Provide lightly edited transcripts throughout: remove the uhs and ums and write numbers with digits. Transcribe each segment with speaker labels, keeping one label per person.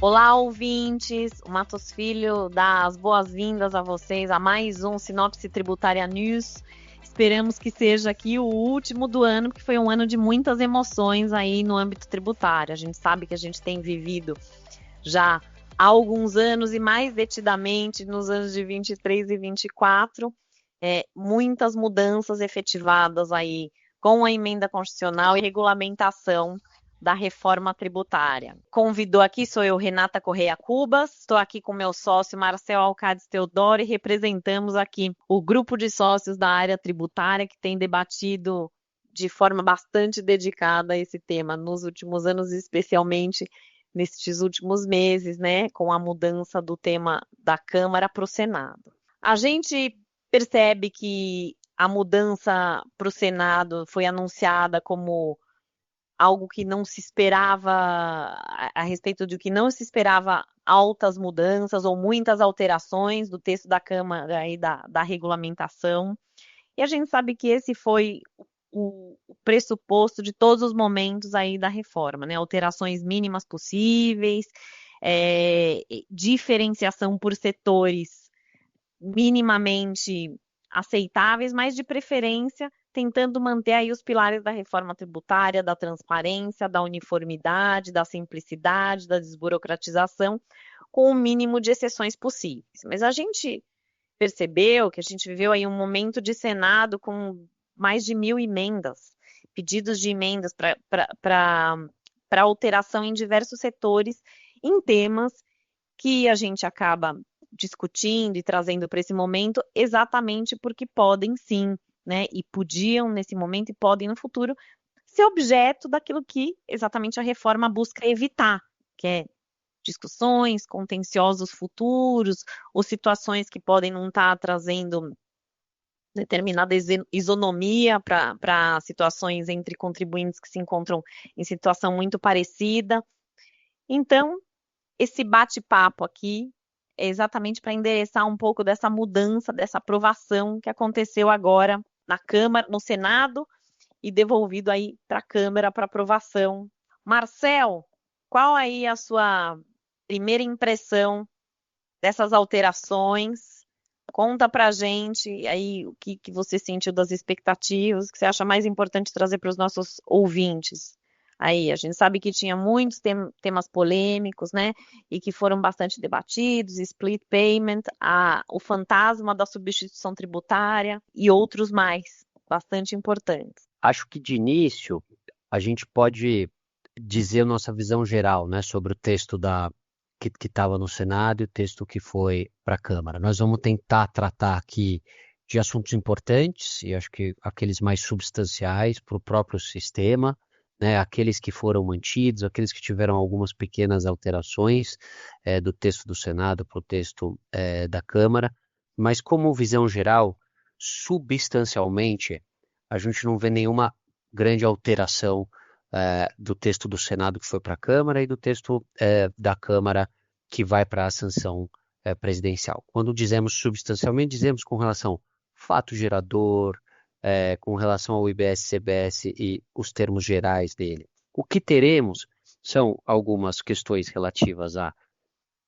Speaker 1: Olá, ouvintes! O Matos Filho dá as boas-vindas a vocês a mais um Sinopse Tributária News. Esperamos que seja aqui o último do ano, porque foi um ano de muitas emoções aí no âmbito tributário. A gente sabe que a gente tem vivido já há alguns anos e mais detidamente nos anos de 23 e 24, muitas mudanças efetivadas aí com a emenda constitucional e regulamentação da reforma tributária. Convidou aqui, sou eu, Renata Correia Cubas, estou aqui com meu sócio Marcel Alcades Teodoro e representamos aqui o grupo de sócios da área tributária que tem debatido de forma bastante dedicada a esse tema nos últimos anos, especialmente nestes últimos meses, né, com a mudança do tema da Câmara para o Senado. A gente percebe que a mudança para o Senado foi anunciada como algo que não se esperava, a respeito de que não se esperava altas mudanças ou muitas alterações do texto da Câmara e da regulamentação. E a gente sabe que esse foi o pressuposto de todos os momentos aí da reforma, né? Alterações mínimas possíveis, diferenciação por setores minimamente aceitáveis, mas de preferência tentando manter aí os pilares da reforma tributária, da transparência, da uniformidade, da simplicidade, da desburocratização, com o mínimo de exceções possíveis. Mas a gente percebeu que a gente viveu aí um momento de Senado com mais de 1.000 emendas, pedidos de emendas para alteração em diversos setores, em temas que a gente acaba discutindo e trazendo para esse momento exatamente porque podem sim, né, e podiam nesse momento e podem no futuro ser objeto daquilo que exatamente a reforma busca evitar, que é discussões, contenciosos futuros, ou situações que podem não estar trazendo determinada isonomia para situações entre contribuintes que se encontram em situação muito parecida. Então, esse bate-papo aqui é exatamente para endereçar um pouco dessa mudança, dessa aprovação que aconteceu agora na Câmara, no Senado, e devolvido aí para a Câmara para aprovação. Marcel, qual aí a sua primeira impressão dessas alterações? Conta pra gente aí o que você sentiu das expectativas, o que você acha mais importante trazer para os nossos ouvintes. Aí, a gente sabe que tinha muitos temas polêmicos, né, e que foram bastante debatidos, split payment, o fantasma da substituição tributária e outros mais, bastante importantes.
Speaker 2: Acho que de início a gente pode dizer a nossa visão geral, né, sobre o texto que estava no Senado e o texto que foi para a Câmara. Nós vamos tentar tratar aqui de assuntos importantes e acho que aqueles mais substanciais para o próprio sistema, né, aqueles que foram mantidos, aqueles que tiveram algumas pequenas alterações do texto do Senado para o texto da Câmara, mas como visão geral, substancialmente, a gente não vê nenhuma grande alteração do texto do Senado que foi para a Câmara e do texto da Câmara que vai para a sanção presidencial. Quando dizemos substancialmente, dizemos com relação ao fato gerador, com relação ao IBS-CBS e os termos gerais dele. O que teremos são algumas questões relativas a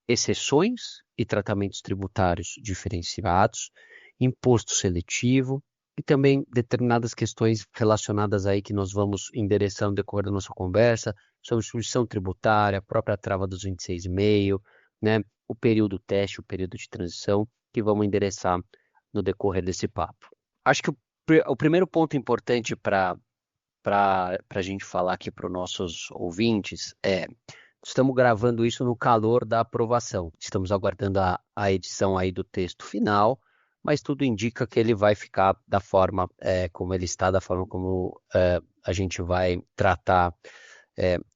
Speaker 2: exceções e tratamentos tributários diferenciados, imposto seletivo, e também determinadas questões relacionadas aí que nós vamos endereçando no decorrer da nossa conversa, sobre substituição tributária, a própria trava dos 26,5, né, o período teste, o período de transição, que vamos endereçar no decorrer desse papo. Acho que o primeiro ponto importante para a gente falar aqui para os nossos ouvintes estamos gravando isso no calor da aprovação. Estamos aguardando a edição aí do texto final, mas tudo indica que ele vai ficar da forma como ele está, da forma como a gente vai tratar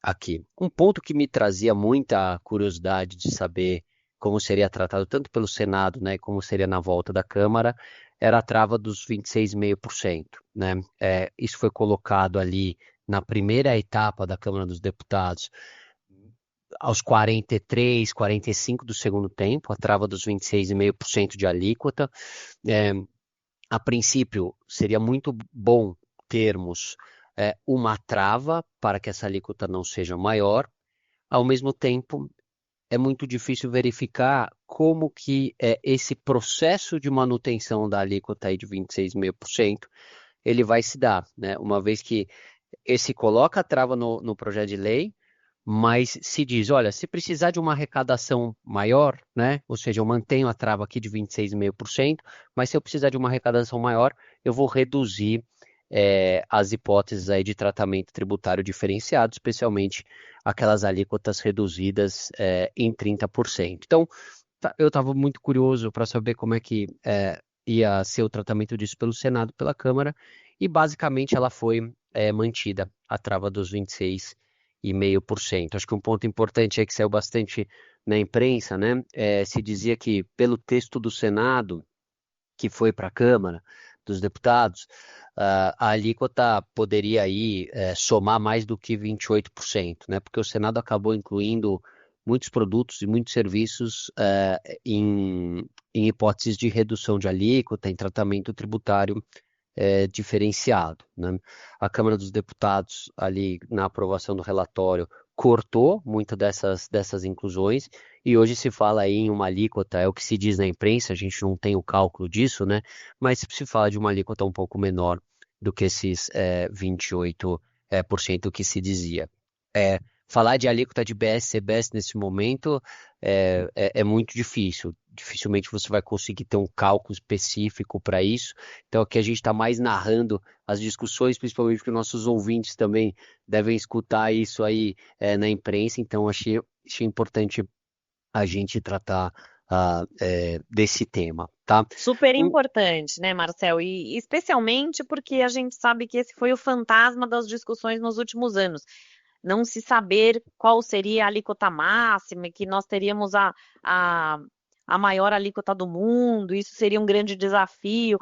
Speaker 2: aqui. Um ponto que me trazia muita curiosidade de saber como seria tratado tanto pelo Senado, né, como seria na volta da Câmara, era a trava dos 26,5%. Né? Isso foi colocado ali na primeira etapa da Câmara dos Deputados, aos 43, 45 do segundo tempo, a trava dos 26,5% de alíquota. A princípio, seria muito bom termos uma trava para que essa alíquota não seja maior. Ao mesmo tempo, é muito difícil verificar como que esse processo de manutenção da alíquota aí de 26,5% ele vai se dar, né? Uma vez que esse coloca a trava no projeto de lei, mas se diz, olha, se precisar de uma arrecadação maior, né? Ou seja, eu mantenho a trava aqui de 26,5%, mas se eu precisar de uma arrecadação maior, eu vou reduzir as hipóteses aí de tratamento tributário diferenciado, especialmente aquelas alíquotas reduzidas em 30%. Então, eu estava muito curioso para saber como é que ia ser o tratamento disso pelo Senado, pela Câmara, e basicamente ela foi mantida, a trava dos 26,5%. Acho que um ponto importante é que saiu bastante na imprensa, né? Se dizia que pelo texto do Senado, que foi para a Câmara dos Deputados, a alíquota poderia aí somar mais do que 28%, né? Porque o Senado acabou incluindo muitos produtos e muitos serviços em hipóteses de redução de alíquota, em tratamento tributário diferenciado, né? A Câmara dos Deputados, ali na aprovação do relatório, cortou muitas dessas inclusões e hoje se fala aí em uma alíquota, é o que se diz na imprensa, a gente não tem o cálculo disso, né? Mas se fala de uma alíquota um pouco menor do que esses 28% que se dizia. Falar de alíquota de BS, CBS nesse momento é muito difícil. Dificilmente você vai conseguir ter um cálculo específico para isso. Então aqui a gente está mais narrando as discussões, principalmente porque nossos ouvintes também devem escutar isso aí na imprensa. Então achei importante a gente tratar desse tema, tá?
Speaker 1: Super importante, né, Marcel? E especialmente porque a gente sabe que esse foi o fantasma das discussões nos últimos anos. Não se saber qual seria a alíquota máxima, que nós teríamos a, a maior alíquota do mundo, isso seria um grande desafio.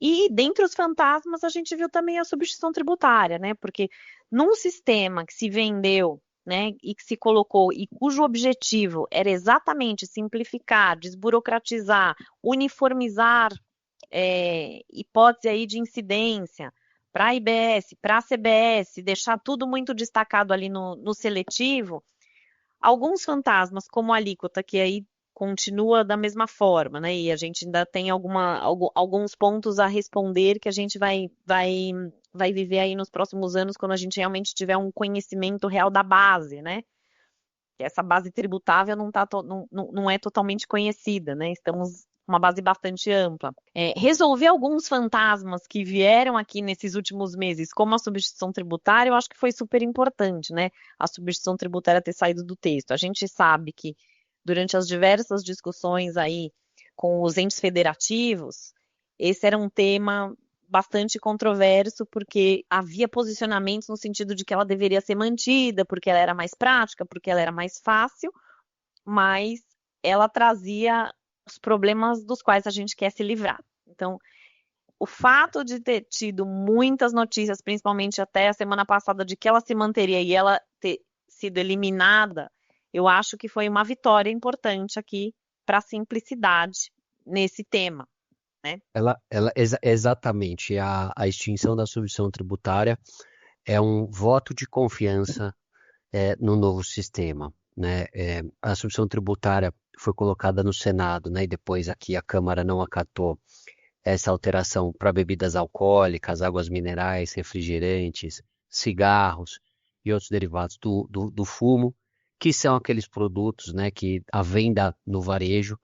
Speaker 1: E dentre os fantasmas, a gente viu também a substituição tributária, né? Porque num sistema que se vendeu, né, e que se colocou, e cujo objetivo era exatamente simplificar, desburocratizar, uniformizar hipótese aí de incidência para a IBS, para a CBS, deixar tudo muito destacado ali no seletivo, alguns fantasmas, como a alíquota, que aí continua da mesma forma, né? E a gente ainda tem alguns pontos a responder que a gente vai viver aí nos próximos anos, quando a gente realmente tiver um conhecimento real da base, né? Que essa base tributável não é totalmente conhecida, né? Estamos uma base bastante ampla. Resolver alguns fantasmas que vieram aqui nesses últimos meses, como a substituição tributária, eu acho que foi super importante, né? A substituição tributária ter saído do texto. A gente sabe que durante as diversas discussões aí com os entes federativos, esse era um tema bastante controverso, porque havia posicionamentos no sentido de que ela deveria ser mantida, porque ela era mais prática, porque ela era mais fácil, mas ela trazia os problemas dos quais a gente quer se livrar. Então, o fato de ter tido muitas notícias, principalmente até a semana passada, de que ela se manteria e ela ter sido eliminada, eu acho que foi uma vitória importante aqui para a simplicidade nesse tema, né?
Speaker 2: Exatamente, a extinção da substituição tributária é um voto de confiança no novo sistema, né? A substituição tributária foi colocada no Senado, né? E depois aqui a Câmara não acatou essa alteração para bebidas alcoólicas, águas minerais, refrigerantes, cigarros e outros derivados do fumo, que são aqueles produtos, né, que a venda no varejo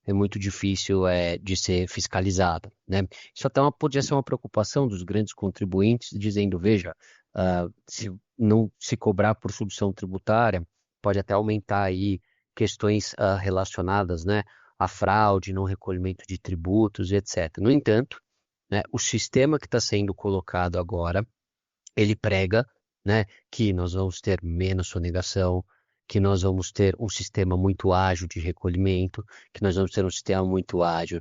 Speaker 2: é muito difícil de ser fiscalizada, né? Isso até podia ser uma preocupação dos grandes contribuintes, dizendo, veja, se não se cobrar por substituição tributária, pode até aumentar aí questões relacionadas, né, à fraude, não recolhimento de tributos, etc. No entanto, né, o sistema que está sendo colocado agora, ele prega, né, que nós vamos ter menos sonegação, que nós vamos ter um sistema muito ágil de recolhimento, que nós vamos ter um sistema muito ágil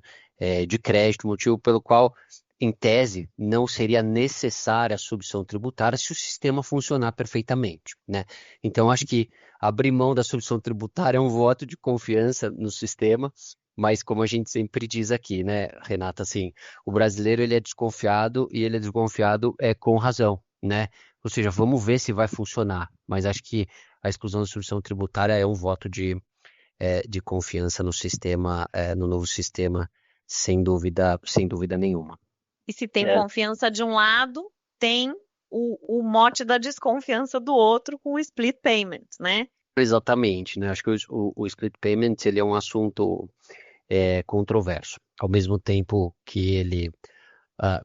Speaker 2: de crédito, motivo pelo qual, em tese, não seria necessária a substituição tributária se o sistema funcionar perfeitamente, né? Então, acho que abrir mão da substituição tributária é um voto de confiança no sistema, mas como a gente sempre diz aqui, né, Renata, assim, o brasileiro ele é desconfiado e ele é desconfiado com razão, né? Ou seja, vamos ver se vai funcionar, mas acho que a exclusão da substituição tributária é um voto de confiança no sistema, no novo sistema, sem dúvida nenhuma.
Speaker 1: E se tem confiança de um lado, tem o mote da desconfiança do outro com o split payment, né?
Speaker 2: Exatamente, né? Acho que o split payment ele é um assunto controverso, ao mesmo tempo que ele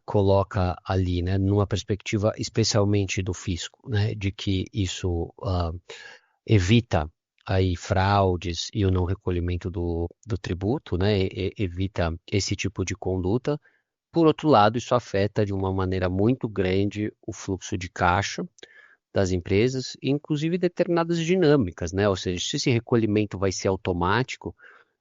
Speaker 2: coloca ali, né, numa perspectiva especialmente do fisco, né, de que isso evita aí fraudes e o não recolhimento do tributo, né, evita esse tipo de conduta. Por outro lado, isso afeta de uma maneira muito grande o fluxo de caixa das empresas, inclusive determinadas dinâmicas, né? Ou seja, se esse recolhimento vai ser automático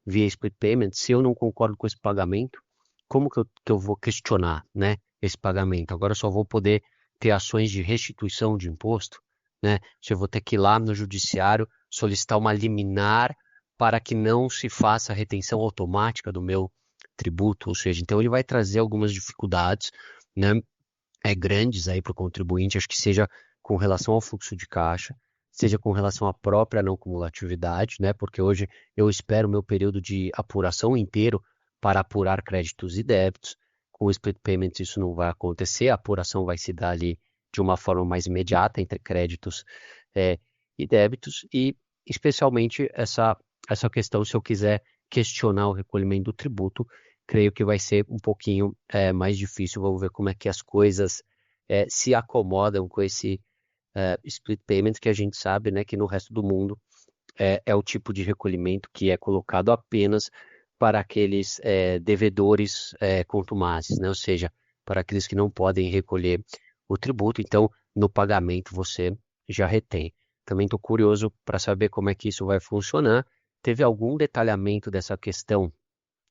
Speaker 2: via split payment, se eu não concordo com esse pagamento, como que eu vou questionar, né, esse pagamento? Agora eu só vou poder ter ações de restituição de imposto, né? Se eu vou ter que ir lá no judiciário solicitar uma liminar para que não se faça a retenção automática do meu tributo, ou seja, então ele vai trazer algumas dificuldades, né, grandes aí para o contribuinte, acho que seja com relação ao fluxo de caixa, seja com relação à própria não cumulatividade, né? Porque hoje eu espero o meu período de apuração inteiro para apurar créditos e débitos. Com o split payment isso não vai acontecer, a apuração vai se dar ali de uma forma mais imediata entre créditos e débitos, e especialmente essa questão, se eu quiser questionar o recolhimento do tributo, creio que vai ser um pouquinho mais difícil. Vamos ver como é que as coisas se acomodam com esse split payment, que a gente sabe, né, que no resto do mundo é o tipo de recolhimento que é colocado apenas para aqueles devedores contumazes, né, ou seja, para aqueles que não podem recolher o tributo. Então, no pagamento você já retém. Também estou curioso para saber como é que isso vai funcionar. Teve algum detalhamento dessa questão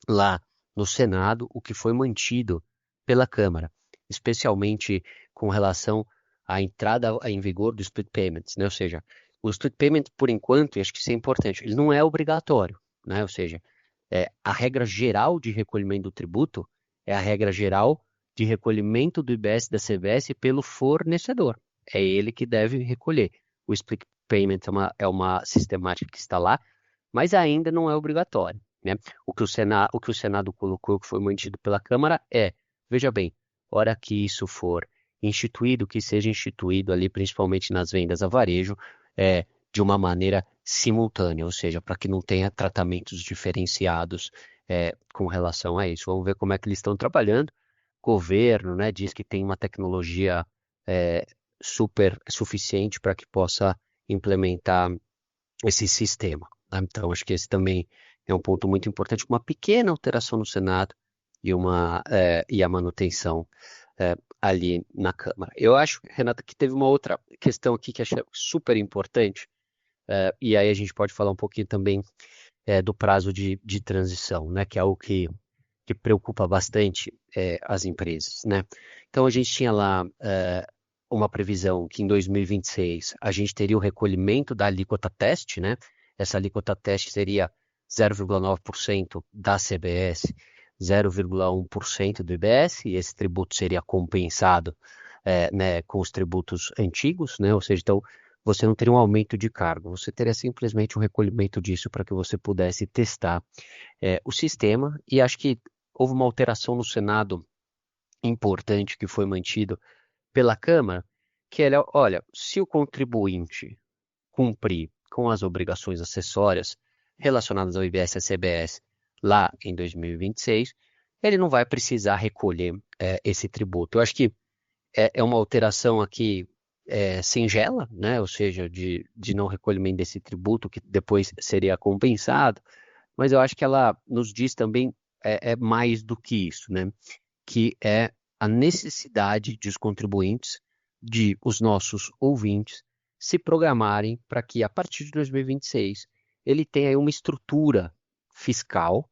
Speaker 2: lá no Senado, o que foi mantido pela Câmara, especialmente com relação à entrada em vigor do split payments, né? Ou seja, o split payment, por enquanto, e acho que isso é importante, ele não é obrigatório, né? Ou seja, a regra geral de recolhimento do tributo é a regra geral de recolhimento do IBS e da CBS pelo fornecedor. É ele que deve recolher. O split payment é uma sistemática que está lá, mas ainda não é obrigatório, né? O que o Senado colocou, que foi mantido pela Câmara, veja bem, hora que isso for instituído, que seja instituído ali, principalmente nas vendas a varejo, de uma maneira simultânea, ou seja, para que não tenha tratamentos diferenciados com relação a isso. Vamos ver como é que eles estão trabalhando. O governo, né, diz que tem uma tecnologia super suficiente para que possa implementar esse sistema, né? Então, acho que esse também é um ponto muito importante, uma pequena alteração no Senado e a manutenção ali na Câmara. Eu acho, Renata, que teve uma outra questão aqui que achei super importante, e aí a gente pode falar um pouquinho também do prazo de transição, né, que é algo que preocupa bastante as empresas, né? Então, a gente tinha lá uma previsão que em 2026 a gente teria o recolhimento da alíquota teste, né? Essa alíquota teste seria 0,9% da CBS, 0,1% do IBS, e esse tributo seria compensado né, com os tributos antigos, né? Ou seja, então você não teria um aumento de cargo, você teria simplesmente um recolhimento disso para que você pudesse testar o sistema. E acho que houve uma alteração no Senado importante que foi mantido pela Câmara, que é, olha, se o contribuinte cumprir com as obrigações acessórias relacionadas ao IBS e à CBS lá em 2026, ele não vai precisar recolher esse tributo. Eu acho que é uma alteração aqui singela, né? Ou seja, de não recolhimento desse tributo, que depois seria compensado, mas eu acho que ela nos diz também mais do que isso, né? Que é a necessidade de os contribuintes, de os nossos ouvintes, se programarem para que a partir de 2026 ele tenha aí uma estrutura fiscal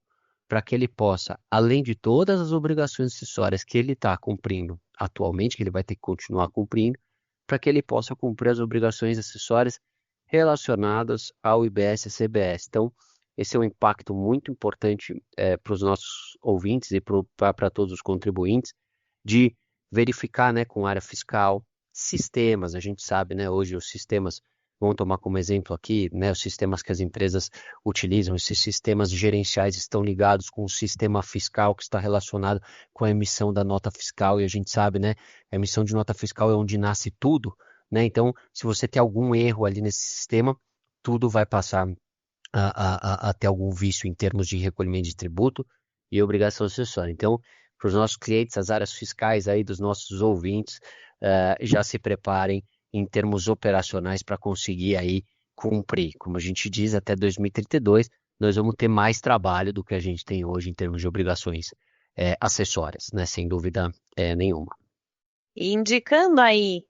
Speaker 2: para que ele possa, além de todas as obrigações acessórias que ele está cumprindo atualmente, que ele vai ter que continuar cumprindo, para que ele possa cumprir as obrigações acessórias relacionadas ao IBS e CBS. Então, esse é um impacto muito importante para os nossos ouvintes e para todos os contribuintes, de verificar, né, com a área fiscal, sistemas. A gente sabe, né, hoje os sistemas vamos tomar como exemplo aqui, né, os sistemas que as empresas utilizam, esses sistemas gerenciais estão ligados com o sistema fiscal que está relacionado com a emissão da nota fiscal, e a gente sabe, né, a emissão de nota fiscal é onde nasce tudo, né? Então, se você tem algum erro ali nesse sistema, tudo vai passar a ter algum vício em termos de recolhimento de tributo e obrigação acessória. Então, para os nossos clientes, as áreas fiscais aí dos nossos ouvintes, já se preparem em termos operacionais para conseguir aí cumprir. Como a gente diz, até 2032, nós vamos ter mais trabalho do que a gente tem hoje em termos de obrigações acessórias, né? Sem dúvida nenhuma.
Speaker 1: E indicando aí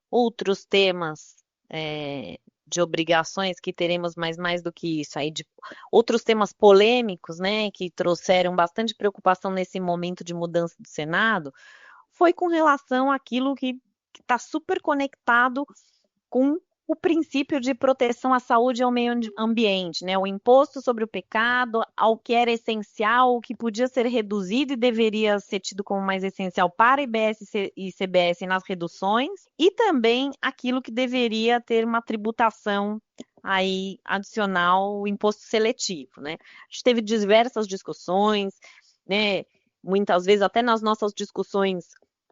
Speaker 1: outros temas de obrigações que teremos mais do que isso aí, de outros temas polêmicos, né, que trouxeram bastante preocupação nesse momento de mudança do Senado, foi com relação àquilo que está super conectado com o princípio de proteção à saúde e ao meio ambiente, né? O imposto sobre o pecado, ao que era essencial, o que podia ser reduzido e deveria ser tido como mais essencial para IBS e CBS nas reduções, e também aquilo que deveria ter uma tributação aí adicional, o imposto seletivo, né? A gente teve diversas discussões, né? Muitas vezes, até nas nossas discussões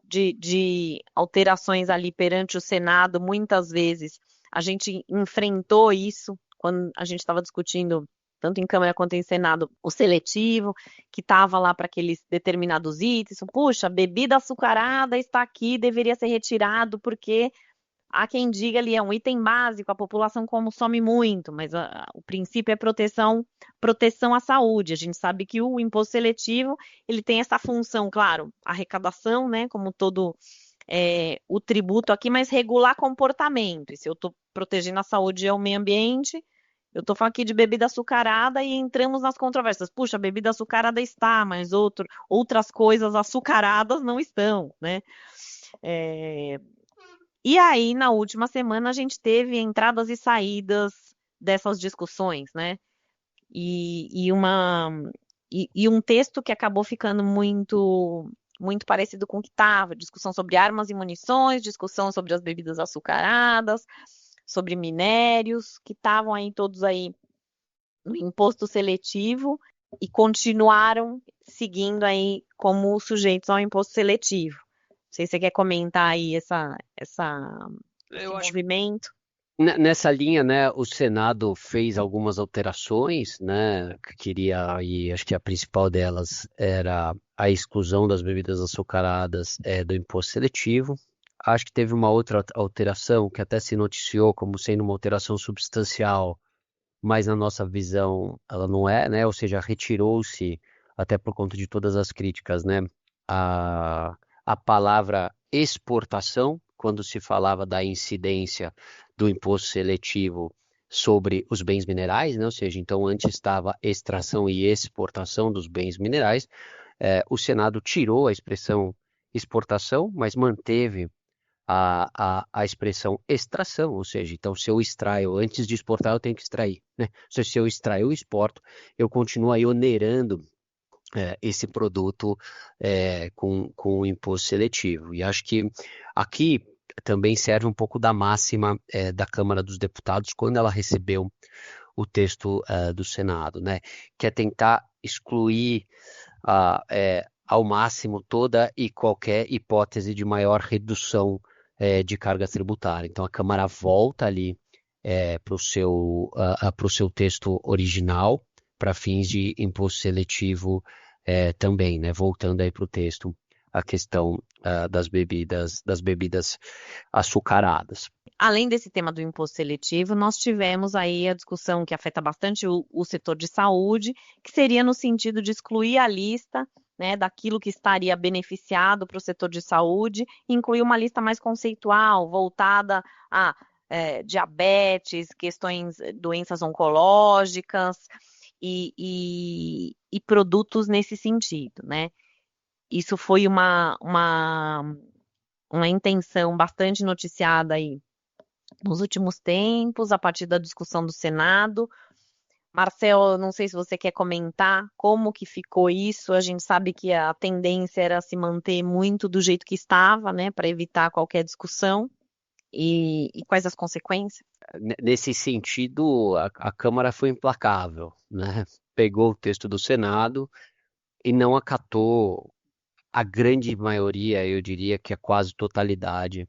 Speaker 1: de alterações ali perante o Senado, muitas vezes a gente enfrentou isso quando a gente estava discutindo, tanto em Câmara quanto em Senado, o seletivo, que estava lá para aqueles determinados itens. Puxa, bebida açucarada está aqui, deveria ser retirado, porque há quem diga ali é um item básico, a população consome muito, mas o princípio é proteção à saúde. A gente sabe que o imposto seletivo ele tem essa função, claro, arrecadação, né, como todo o tributo aqui, mas regular comportamento. E se eu estou protegendo a saúde e o meio ambiente, eu estou falando aqui de bebida açucarada e entramos nas controvérsias. Puxa, a bebida açucarada está, mas outras coisas açucaradas não estão, né? E aí, na última semana, a gente teve entradas e saídas dessas discussões, né? E um texto que acabou ficando muito parecido com o que estava, discussão sobre armas e munições, discussão sobre as bebidas açucaradas, sobre minérios, que estavam aí todos aí no imposto seletivo e continuaram seguindo aí como sujeitos ao imposto seletivo. Não sei se você quer comentar aí esse
Speaker 2: Eu acho
Speaker 1: movimento.
Speaker 2: Nessa linha, né, o Senado fez algumas alterações, né, que queria, e acho que a principal delas era a exclusão das bebidas açucaradas do imposto seletivo. Acho que teve uma outra alteração que até se noticiou como sendo uma alteração substancial, mas na nossa visão ela não é, né, ou seja, retirou-se, até por conta de todas as críticas, né, a, a palavra exportação, quando se falava da incidência do imposto seletivo sobre os bens minerais, né? Ou seja, então antes estava extração e exportação dos bens minerais. O Senado tirou a expressão exportação, mas manteve a expressão extração, ou seja, então se eu extraio, antes de exportar eu tenho que extrair, né? Ou seja, se eu extraio, eu exporto, eu continuo aí onerando esse produto com o imposto seletivo. E acho que aqui também serve um pouco da máxima da Câmara dos Deputados quando ela recebeu o texto do Senado, né? Que é tentar excluir ao máximo toda e qualquer hipótese de maior redução de carga tributária. Então a Câmara volta ali para o seu texto original, para fins de imposto seletivo também, né? Voltando aí para o texto, a questão das bebidas açucaradas.
Speaker 1: Além desse tema do imposto seletivo, nós tivemos aí a discussão que afeta bastante o setor de saúde, que seria no sentido de excluir a lista, né, daquilo que estaria beneficiado para o setor de saúde, e incluir uma lista mais conceitual, voltada a diabetes, questões, doenças oncológicas e produtos nesse sentido, né? Isso foi uma intenção bastante noticiada aí nos últimos tempos, a partir da discussão do Senado. Marcel, não sei se você quer comentar como que ficou isso. A gente sabe que a tendência era se manter muito do jeito que estava, né, para evitar qualquer discussão. e quais as consequências?
Speaker 2: Nesse sentido, a Câmara foi implacável, né? Pegou o texto do Senado e não acatou a grande maioria, eu diria que a quase totalidade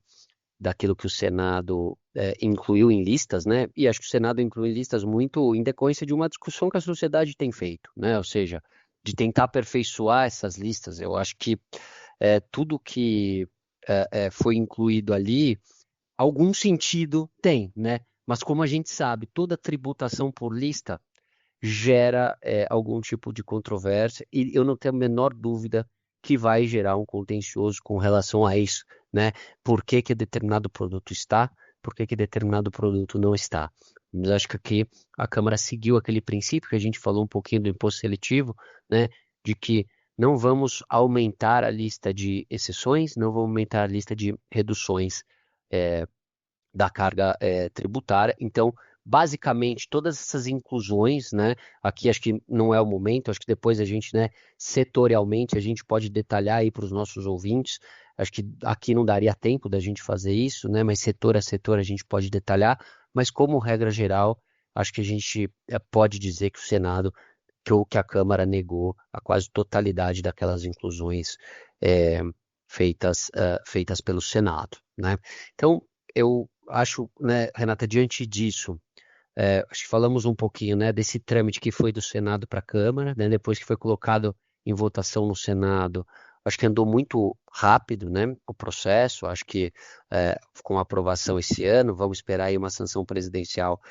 Speaker 2: daquilo que o Senado incluiu em listas, né? E acho que o Senado incluiu em listas muito em decorrência de uma discussão que a sociedade tem feito, né? Ou seja, de tentar aperfeiçoar essas listas. Eu acho que tudo que foi incluído ali, algum sentido tem, né? Mas como a gente sabe, toda tributação por lista gera algum tipo de controvérsia e eu não tenho a menor dúvida que vai gerar um contencioso com relação a isso, né? Por que que determinado produto está, por que que determinado produto não está. Mas acho que aqui a Câmara seguiu aquele princípio que a gente falou um pouquinho do imposto seletivo, né? De que não vamos aumentar a lista de exceções, não vamos aumentar a lista de reduções eh, da carga tributária. Então, basicamente, todas essas inclusões, né? Aqui acho que não é o momento, acho que depois a gente, né, setorialmente, a gente pode detalhar aí para os nossos ouvintes. Acho que aqui não daria tempo da gente fazer isso, né? Mas setor a setor a gente pode detalhar. Mas como regra geral, acho que a gente pode dizer que o Senado, que a Câmara negou a quase totalidade daquelas inclusões é, feitas pelo Senado, né? Então, eu acho, né, Renata, diante disso, acho que falamos um pouquinho, né, desse trâmite que foi do Senado para a Câmara, né, depois que foi colocado em votação no Senado, acho que andou muito rápido, né, o processo, acho que com a aprovação esse ano, vamos esperar aí uma sanção presidencial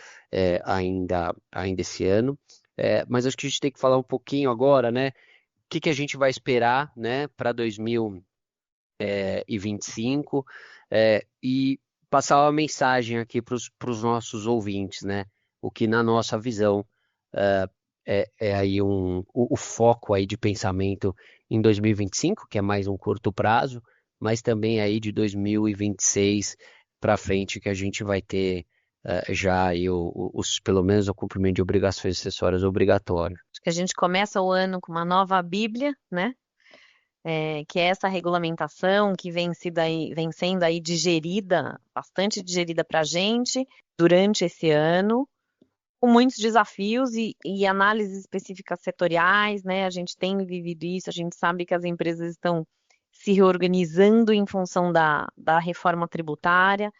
Speaker 2: ainda esse ano, mas acho que a gente tem que falar um pouquinho agora, né, o que que a gente vai esperar, né, para 2025 e passar uma mensagem aqui para os nossos ouvintes, né? O que na nossa visão eh, é aí o foco aí de pensamento em 2025, que é mais um curto prazo, mas também aí de 2026 para frente que a gente vai ter já aí pelo menos o cumprimento de obrigações acessórias obrigatórias.
Speaker 1: Acho que a gente começa o ano com uma nova Bíblia, né? Que é essa regulamentação que vem sendo aí digerida, bastante digerida para a gente durante esse ano, com muitos desafios e análises específicas setoriais, né? A gente tem vivido isso, a gente sabe que as empresas estão se reorganizando em função da reforma tributária.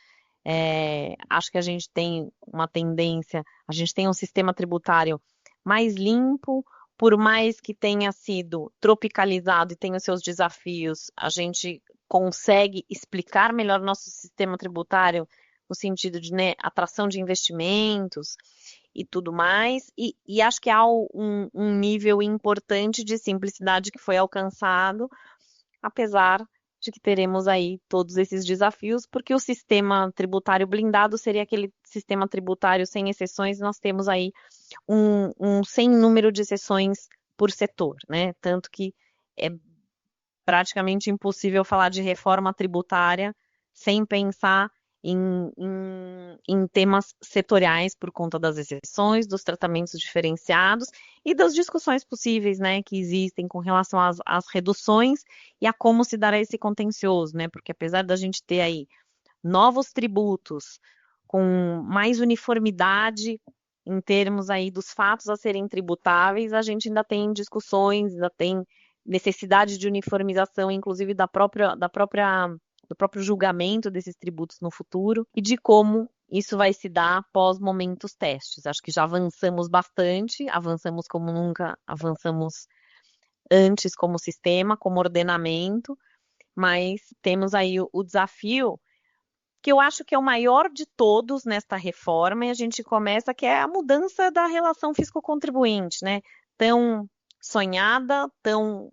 Speaker 1: Acho que a gente tem uma tendência, a gente tem um sistema tributário mais limpo, por mais que tenha sido tropicalizado e tenha os seus desafios, a gente consegue explicar melhor nosso sistema tributário no sentido de, né, atração de investimentos e tudo mais, e acho que há um nível importante de simplicidade que foi alcançado, apesar de que teremos aí todos esses desafios, porque o sistema tributário blindado seria aquele sistema tributário sem exceções, nós temos aí um sem número de exceções por setor, né? Tanto que é praticamente impossível falar de reforma tributária sem pensar em temas setoriais por conta das exceções, dos tratamentos diferenciados e das discussões possíveis, né, que existem com relação às reduções e a como se dará esse contencioso, né? Porque apesar da gente ter aí novos tributos com mais uniformidade em termos aí dos fatos a serem tributáveis, a gente ainda tem discussões, ainda tem necessidade de uniformização, inclusive do próprio julgamento desses tributos no futuro e de como isso vai se dar após momentos testes. Acho que já avançamos bastante, avançamos como nunca avançamos antes como sistema, como ordenamento, mas temos aí o desafio que eu acho que é o maior de todos nesta reforma, e a gente começa, que é a mudança da relação fisco-contribuinte, né? Tão sonhada, tão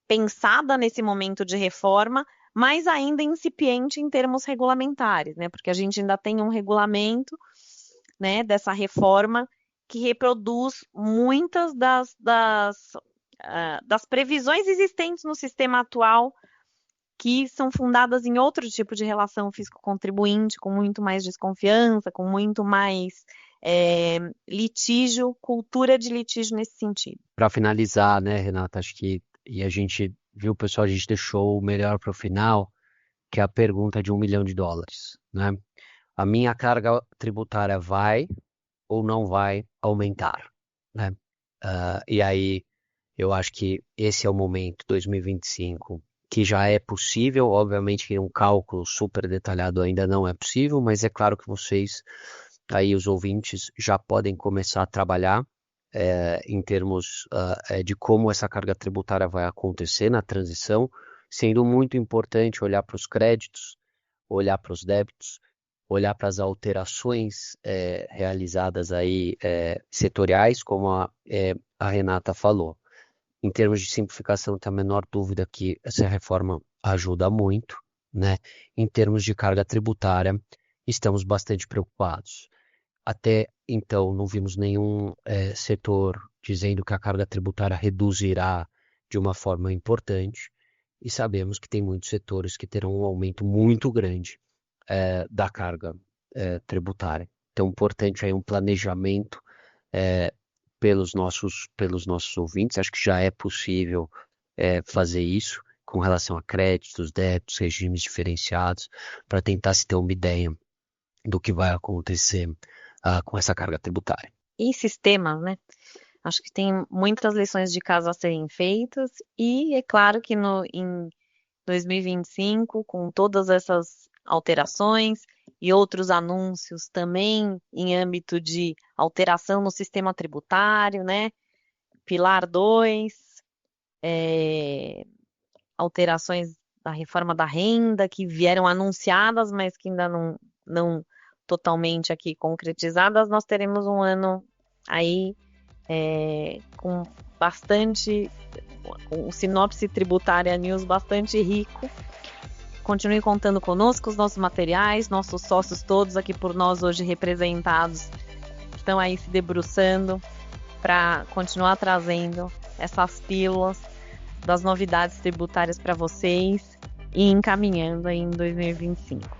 Speaker 1: pensada nesse momento de reforma, mas ainda incipiente em termos regulamentares, né? Porque a gente ainda tem um regulamento, né, dessa reforma que reproduz muitas das previsões existentes no sistema atual que são fundadas em outro tipo de relação fisco-contribuinte, com muito mais desconfiança, com muito mais litígio, cultura de litígio nesse sentido.
Speaker 2: Para finalizar, né, Renata, acho que e a gente viu, pessoal, a gente deixou o melhor para o final, que é a pergunta de $1 milhão, né? A minha carga tributária vai ou não vai aumentar, né? E aí eu acho que esse é o momento, 2025, que já é possível. Obviamente que um cálculo super detalhado ainda não é possível, mas é claro que vocês, aí os ouvintes, já podem começar a trabalhar em termos de como essa carga tributária vai acontecer na transição, sendo muito importante olhar para os créditos, olhar para os débitos, olhar para as alterações realizadas aí setoriais, como a Renata falou. Em termos de simplificação, não tem a menor dúvida que essa reforma ajuda muito, né? Em termos de carga tributária, estamos bastante preocupados. Até então, não vimos nenhum setor dizendo que a carga tributária reduzirá de uma forma importante, e sabemos que tem muitos setores que terão um aumento muito grande da carga tributária. Então, importante aí um planejamento pelos nossos ouvintes. Acho que já é possível fazer isso com relação a créditos, débitos, regimes diferenciados, para tentar se ter uma ideia do que vai acontecer com essa carga tributária.
Speaker 1: E sistemas, né? Acho que tem muitas lições de casa a serem feitas, e é claro que em 2025, com todas essas alterações e outros anúncios também em âmbito de alteração no sistema tributário, né? Pilar 2, alterações da reforma da renda que vieram anunciadas, mas que ainda não totalmente aqui concretizadas. Nós teremos um ano aí com bastante, um sinopse tributária news bastante rico. Continue contando conosco, os nossos materiais, nossos sócios todos aqui por nós hoje representados estão aí se debruçando para continuar trazendo essas pílulas das novidades tributárias para vocês e encaminhando aí em 2025.